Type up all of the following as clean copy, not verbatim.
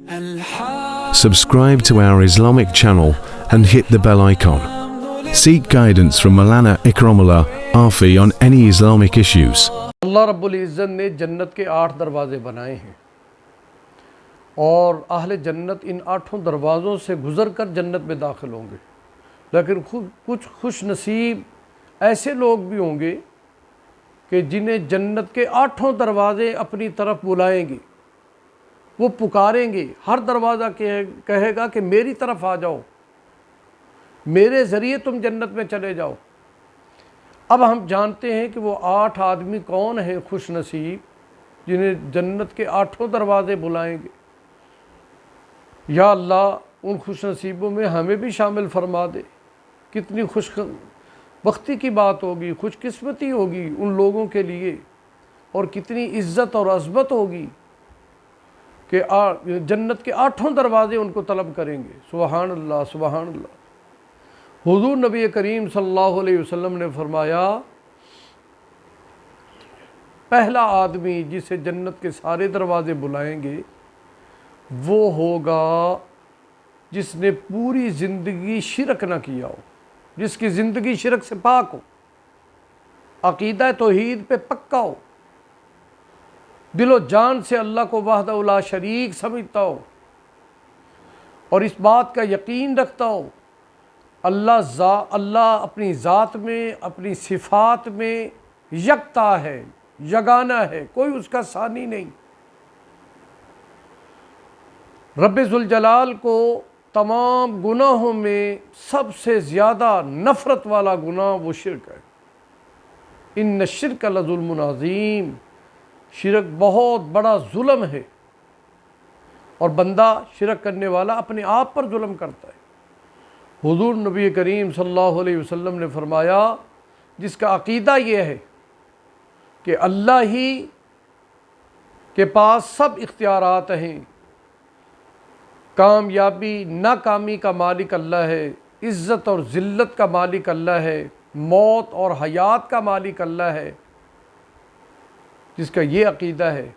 Subscribe to our Islamic channel and hit the bell icon. Seek guidance from Maulana Ikramullah Afi on any Islamic issues. اللہ رب العزت نے جنت کے 8 دروازے بنائے ہیں اور اہل جنت ان 8 دروازوں سے گزر کر جنت میں داخل ہوں گے، لیکن کچھ خوش نصیب ایسے لوگ بھی ہوں گے کہ جنہیں جنت کے 8 دروازے اپنی طرف بلائیں گے، وہ پکاریں گے، ہر دروازہ کہے گا کہ میری طرف آ جاؤ، میرے ذریعے تم جنت میں چلے جاؤ۔ اب ہم جانتے ہیں کہ وہ 8 آدمی کون ہیں خوش نصیب جنہیں جنت کے 8 دروازے بلائیں گے۔ یا اللہ ان خوش نصیبوں میں ہمیں بھی شامل فرما دے۔ کتنی خوش بختی کی بات ہوگی، خوش قسمتی ہوگی ان لوگوں کے لیے، اور کتنی عزت اور عظمت ہوگی کہ جنت کے 8 دروازے ان کو طلب کریں گے۔ سبحان اللہ، سبحان اللہ۔ حضور نبی کریم صلی اللہ علیہ وسلم نے فرمایا، پہلا آدمی جسے جنت کے سارے دروازے بلائیں گے وہ ہوگا جس نے پوری زندگی شرک نہ کیا ہو، جس کی زندگی شرک سے پاک ہو، عقیدہ توحید پہ پکا ہو، دل و جان سے اللہ کو وحدہ لا شریک سمجھتا ہو اور اس بات کا یقین رکھتا ہو اللہ اپنی ذات میں، اپنی صفات میں یکتا ہے، یگانہ ہے، کوئی اس کا ثانی نہیں۔ رب ذوالجلال کو تمام گناہوں میں سب سے زیادہ نفرت والا گناہ وہ شرک ہے۔ ان الشرک لظلم عظیم، شرک بہت بڑا ظلم ہے، اور بندہ شرک کرنے والا اپنے آپ پر ظلم کرتا ہے۔ حضور نبی کریم صلی اللہ علیہ وسلم نے فرمایا، جس کا عقیدہ یہ ہے کہ اللہ ہی کے پاس سب اختیارات ہیں، کامیابی ناکامی کا مالک اللہ ہے، عزت اور ذلت کا مالک اللہ ہے، موت اور حیات کا مالک اللہ ہے، جس کا یہ عقیدہ ہے،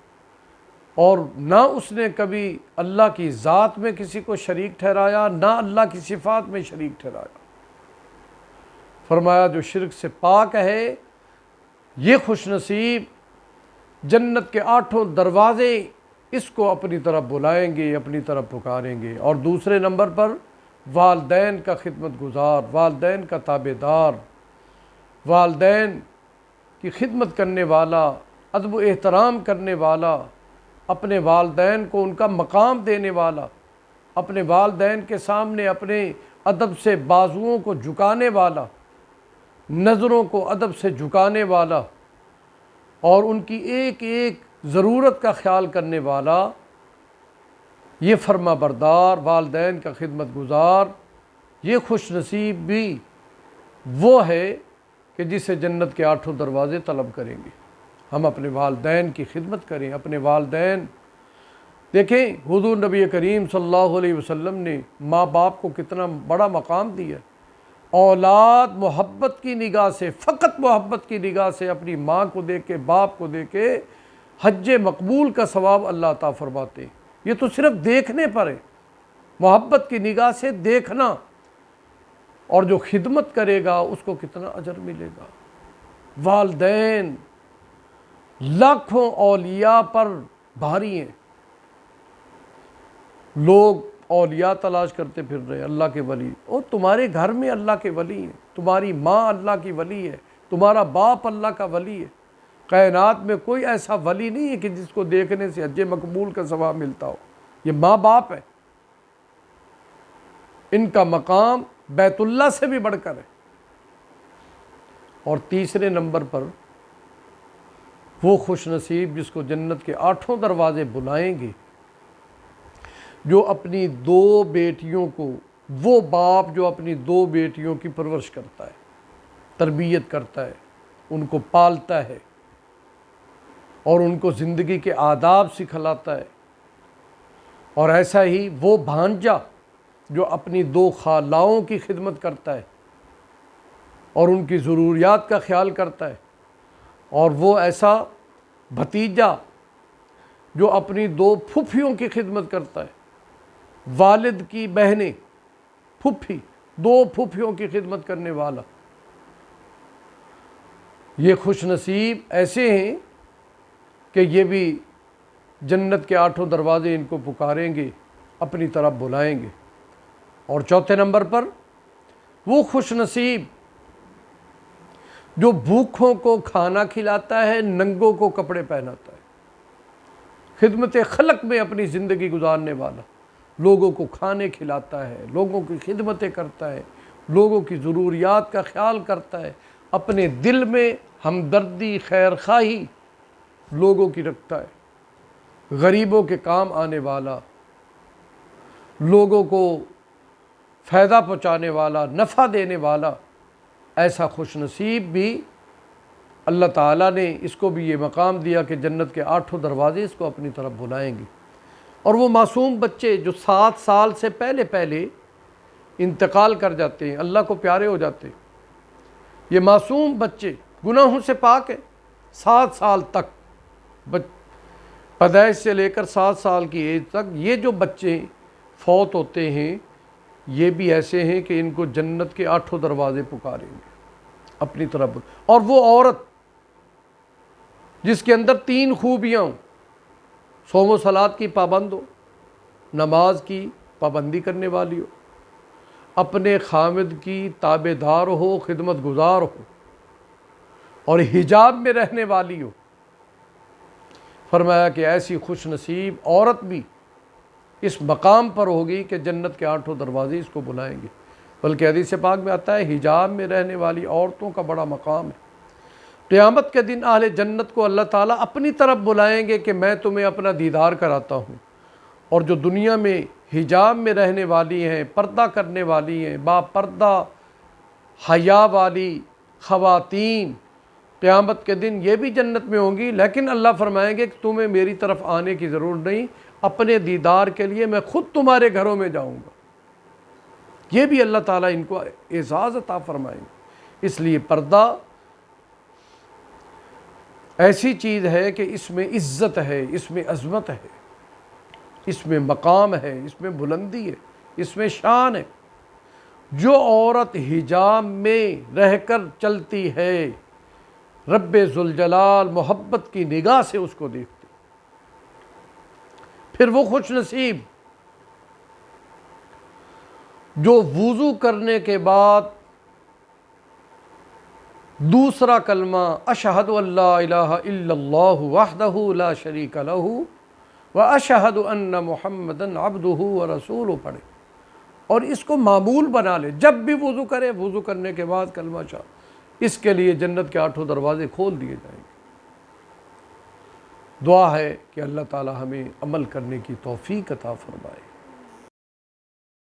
اور نہ اس نے کبھی اللہ کی ذات میں کسی کو شریک ٹھہرایا، نہ اللہ کی صفات میں شریک ٹھہرایا، فرمایا جو شرک سے پاک ہے یہ خوش نصیب جنت کے 8 دروازے اس کو اپنی طرف بلائیں گے، اپنی طرف پکاریں گے۔ اور دوسرے نمبر پر والدین کا خدمت گزار، والدین کا تابع دار، والدین کی خدمت کرنے والا، ادب و احترام کرنے والا، اپنے والدین کو ان کا مقام دینے والا، اپنے والدین کے سامنے اپنے ادب سے بازوؤں کو جھکانے والا، نظروں کو ادب سے جھکانے والا، اور ان کی ایک ایک ضرورت کا خیال کرنے والا، یہ فرما بردار، والدین کا خدمت گزار، یہ خوش نصیب بھی وہ ہے کہ جسے جنت کے 8 دروازے طلب کریں گے۔ ہم اپنے والدین کی خدمت کریں، اپنے والدین دیکھیں، حضور نبی کریم صلی اللہ علیہ وسلم نے ماں باپ کو کتنا بڑا مقام دیا۔ اولاد محبت کی نگاہ سے، فقط محبت کی نگاہ سے اپنی ماں کو دیکھ کے، باپ کو دیکھ کے حج مقبول کا ثواب اللہ عطا فرماتے۔ یہ تو صرف دیکھنے پر ہے، محبت کی نگاہ سے دیکھنا، اور جو خدمت کرے گا اس کو کتنا اجر ملے گا۔ والدین لاکھوں اولیاء پر بھاری ہیں، لوگ اولیاء تلاش کرتے پھر رہے، اللہ کے ولی، اور تمہارے گھر میں اللہ کے ولی ہیں، تمہاری ماں اللہ کی ولی ہے، تمہارا باپ اللہ کا ولی ہے۔ کائنات میں کوئی ایسا ولی نہیں ہے کہ جس کو دیکھنے سے حج مقبول کا ثواب ملتا ہو، یہ ماں باپ ہے، ان کا مقام بیت اللہ سے بھی بڑھ کر ہے۔ اور تیسرے نمبر پر وہ خوش نصیب جس کو جنت کے 8 دروازے بلائیں گے، جو اپنی 2 بیٹیوں کو، وہ باپ جو اپنی 2 بیٹیوں کی پرورش کرتا ہے، تربیت کرتا ہے، ان کو پالتا ہے اور ان کو زندگی کے آداب سکھلاتا ہے، اور ایسا ہی وہ بھانجا جو اپنی 2 خالاؤں کی خدمت کرتا ہے اور ان کی ضروریات کا خیال کرتا ہے، اور وہ ایسا بھتیجا جو اپنی 2 پھوپھیوں کی خدمت کرتا ہے، والد کی بہنیں، پھپھی، 2 پھپھیوں کی خدمت کرنے والا، یہ خوش نصیب ایسے ہیں کہ یہ بھی جنت کے 8 دروازے ان کو پکاریں گے، اپنی طرف بلائیں گے۔ اور چوتھے نمبر پر وہ خوش نصیب جو بھوکھوں کو کھانا کھلاتا ہے، ننگوں کو کپڑے پہناتا ہے، خدمت خلق میں اپنی زندگی گزارنے والا، لوگوں کو کھانے کھلاتا ہے، لوگوں کی خدمتیں کرتا ہے، لوگوں کی ضروریات کا خیال کرتا ہے، اپنے دل میں ہمدردی، خیر خواہی لوگوں کی رکھتا ہے، غریبوں کے کام آنے والا، لوگوں کو فائدہ پہنچانے والا، نفع دینے والا، ایسا خوش نصیب بھی اللہ تعالیٰ نے اس کو بھی یہ مقام دیا کہ جنت کے 8 دروازے اس کو اپنی طرف بلائیں گے۔ اور وہ معصوم بچے جو 7 سال سے پہلے انتقال کر جاتے ہیں، اللہ کو پیارے ہو جاتے ہیں، یہ معصوم بچے گناہوں سے پاک ہیں، 7 سال تک، پیدائش سے لے کر 7 سال کی ایج تک یہ جو بچے فوت ہوتے ہیں، یہ بھی ایسے ہیں کہ ان کو جنت کے 8 دروازے پکاریں گے اپنی طرف۔ اور وہ عورت جس کے اندر 3 خوبیاں ہوں، صوم و صلات کی پابند ہو، نماز کی پابندی کرنے والی ہو، اپنے خامد کی تابع دار ہو، خدمت گزار ہو، اور حجاب میں رہنے والی ہو، فرمایا کہ ایسی خوش نصیب عورت بھی اس مقام پر ہوگی کہ جنت کے 8 دروازے اس کو بلائیں گے۔ بلکہ حدیث پاک میں آتا ہے حجاب میں رہنے والی عورتوں کا بڑا مقام ہے۔ قیامت کے دن اہل جنت کو اللہ تعالیٰ اپنی طرف بلائیں گے کہ میں تمہیں اپنا دیدار کراتا ہوں، اور جو دنیا میں حجاب میں رہنے والی ہیں، پردہ کرنے والی ہیں، با پردہ حیا والی خواتین، قیامت کے دن یہ بھی جنت میں ہوں گی، لیکن اللہ فرمائیں گے کہ تمہیں میری طرف آنے کی ضرورت نہیں، اپنے دیدار کے لیے میں خود تمہارے گھروں میں جاؤں گا۔ یہ بھی اللہ تعالیٰ ان کو اعزاز عطا فرمائیں گے۔ اس لیے پردہ ایسی چیز ہے کہ اس میں عزت ہے، اس میں عظمت ہے، اس میں مقام ہے، اس میں بلندی ہے، اس میں شان ہے۔ جو عورت حجاب میں رہ کر چلتی ہے، رب ذوالجلال محبت کی نگاہ سے اس کو دیکھتے۔ پھر وہ خوش نصیب جو وضو کرنے کے بعد دوسرا کلمہ اشہد ان لا الہ الا اللہ وحدہ لا شریک لہ واشہد ان محمدا عبدہ ورسولہ پڑھے، اور اس کو معمول بنا لے، جب بھی وضو کرے، وضو کرنے کے بعد کلمہ شاہ، اس کے لیے جنت کے 8 دروازے کھول دیے جائیں گے۔ دعا ہے کہ اللہ تعالی ہمیں عمل کرنے کی توفیق عطا فرمائے۔